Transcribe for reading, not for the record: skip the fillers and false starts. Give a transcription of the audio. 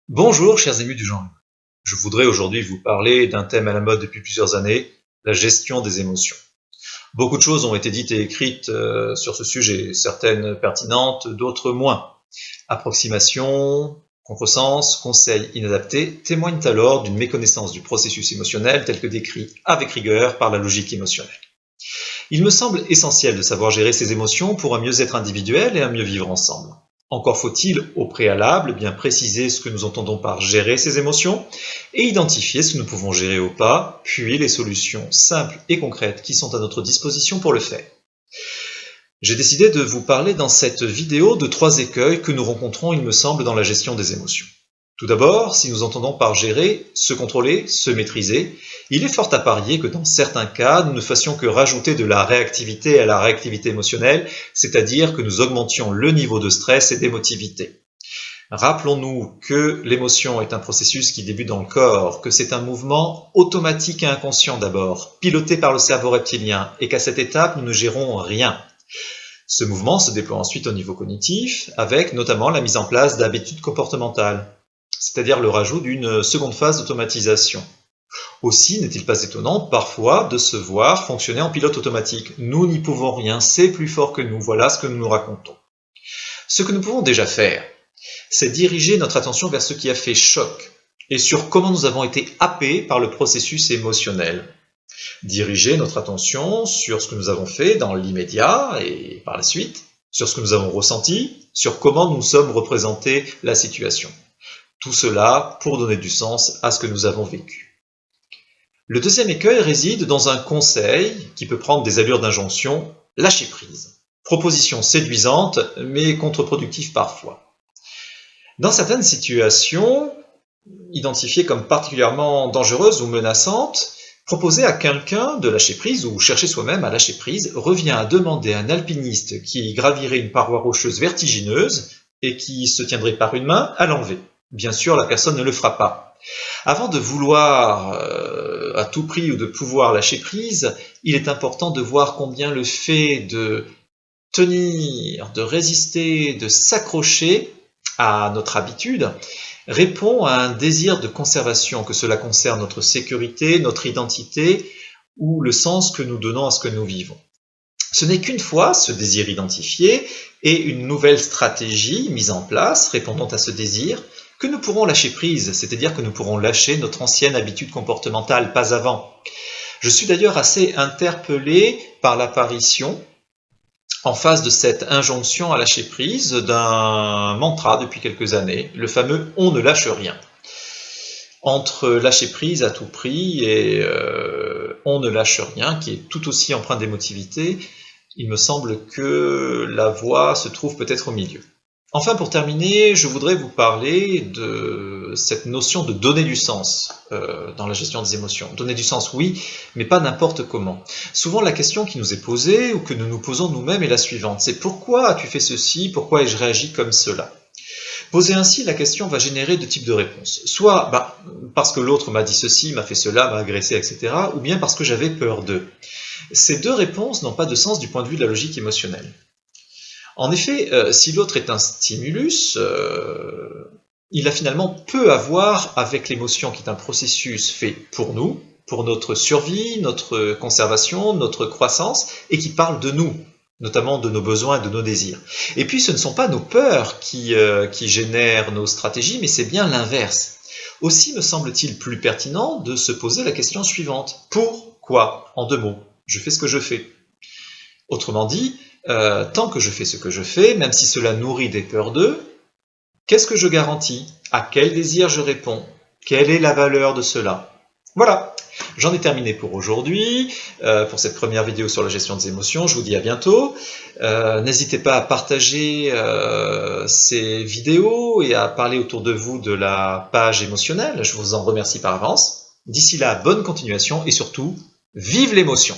Bonjour chers amis du genre humain. Je voudrais aujourd'hui vous parler d'un thème à la mode depuis plusieurs années, la gestion des émotions. Beaucoup de choses ont été dites et écrites sur ce sujet, certaines pertinentes, d'autres moins. Approximations, contresens, conseils inadaptés témoignent alors d'une méconnaissance du processus émotionnel tel que décrit avec rigueur par la logique émotionnelle. Il me semble essentiel de savoir gérer ses émotions pour un mieux-être individuel et un mieux vivre ensemble. Encore faut-il, au préalable, bien préciser ce que nous entendons par gérer ces émotions et identifier ce que nous pouvons gérer au pas, puis les solutions simples et concrètes qui sont à notre disposition pour le faire. J'ai décidé de vous parler dans cette vidéo de 3 écueils que nous rencontrons, il me semble, dans la gestion des émotions. Tout d'abord, si nous entendons par gérer, se contrôler, se maîtriser, il est fort à parier que dans certains cas, nous ne fassions que rajouter de la réactivité à la réactivité émotionnelle, c'est-à-dire que nous augmentions le niveau de stress et d'émotivité. Rappelons-nous que l'émotion est un processus qui débute dans le corps, que c'est un mouvement automatique et inconscient d'abord, piloté par le cerveau reptilien, et qu'à cette étape, nous ne gérons rien. Ce mouvement se déploie ensuite au niveau cognitif, avec notamment la mise en place d'habitudes comportementales, c'est-à-dire le rajout d'une seconde phase d'automatisation. Aussi, n'est-il pas étonnant parfois de se voir fonctionner en pilote automatique? Nous n'y pouvons rien, c'est plus fort que nous, voilà ce que nous nous racontons. Ce que nous pouvons déjà faire, c'est diriger notre attention vers ce qui a fait choc et sur comment nous avons été happés par le processus émotionnel. Diriger notre attention sur ce que nous avons fait dans l'immédiat et par la suite, sur ce que nous avons ressenti, sur comment nous sommes représentés la situation. Tout cela pour donner du sens à ce que nous avons vécu. Le deuxième écueil réside dans un conseil qui peut prendre des allures d'injonction, lâcher prise. Proposition séduisante, mais contre-productive parfois. Dans certaines situations, identifiées comme particulièrement dangereuses ou menaçantes, proposer à quelqu'un de lâcher prise ou chercher soi-même à lâcher prise revient à demander à un alpiniste qui gravirait une paroi rocheuse vertigineuse et qui se tiendrait par une main à l'enlever. Bien sûr, la personne ne le fera pas. Avant de vouloir à tout prix ou de pouvoir lâcher prise, il est important de voir combien le fait de tenir, de résister, de s'accrocher à notre habitude répond à un désir de conservation, que cela concerne notre sécurité, notre identité ou le sens que nous donnons à ce que nous vivons. Ce n'est qu'une fois ce désir identifié et une nouvelle stratégie mise en place répondant à ce désir que nous pourrons lâcher prise, c'est-à-dire que nous pourrons lâcher notre ancienne habitude comportementale, pas avant. Je suis d'ailleurs assez interpellé par l'apparition, en face de cette injonction à lâcher prise, d'un mantra depuis quelques années, le fameux « on ne lâche rien ». Entre lâcher prise à tout prix et on ne lâche rien, qui est tout aussi empreint d'émotivité, il me semble que la voie se trouve peut-être au milieu. Enfin, pour terminer, je voudrais vous parler de cette notion de donner du sens dans la gestion des émotions. Donner du sens, oui, mais pas n'importe comment. Souvent, la question qui nous est posée ou que nous nous posons nous-mêmes est la suivante. C'est pourquoi as-tu fait ceci? Pourquoi ai-je réagi comme cela? Poser ainsi, la question va générer deux types de réponses. Soit parce que l'autre m'a dit ceci, m'a fait cela, m'a agressé, etc. Ou bien parce que j'avais peur d'eux. Ces deux réponses n'ont pas de sens du point de vue de la logique émotionnelle. En effet, si l'autre est un stimulus, il a finalement peu à voir avec l'émotion qui est un processus fait pour nous, pour notre survie, notre conservation, notre croissance, et qui parle de nous, notamment de nos besoins et de nos désirs. Et puis ce ne sont pas nos peurs qui génèrent nos stratégies, mais c'est bien l'inverse. Aussi me semble-t-il plus pertinent de se poser la question suivante. Pourquoi? En 2 mots. Je fais ce que je fais. Autrement dit, tant que je fais ce que je fais, même si cela nourrit des peurs d'eux, qu'est-ce que je garantis? À quel désir je réponds? Quelle est la valeur de cela? Voilà, j'en ai terminé pour aujourd'hui, pour cette première vidéo sur la gestion des émotions. Je vous dis à bientôt. N'hésitez pas à partager ces vidéos et à parler autour de vous de la page émotionnelle. Je vous en remercie par avance. D'ici là, bonne continuation et surtout, vive l'émotion!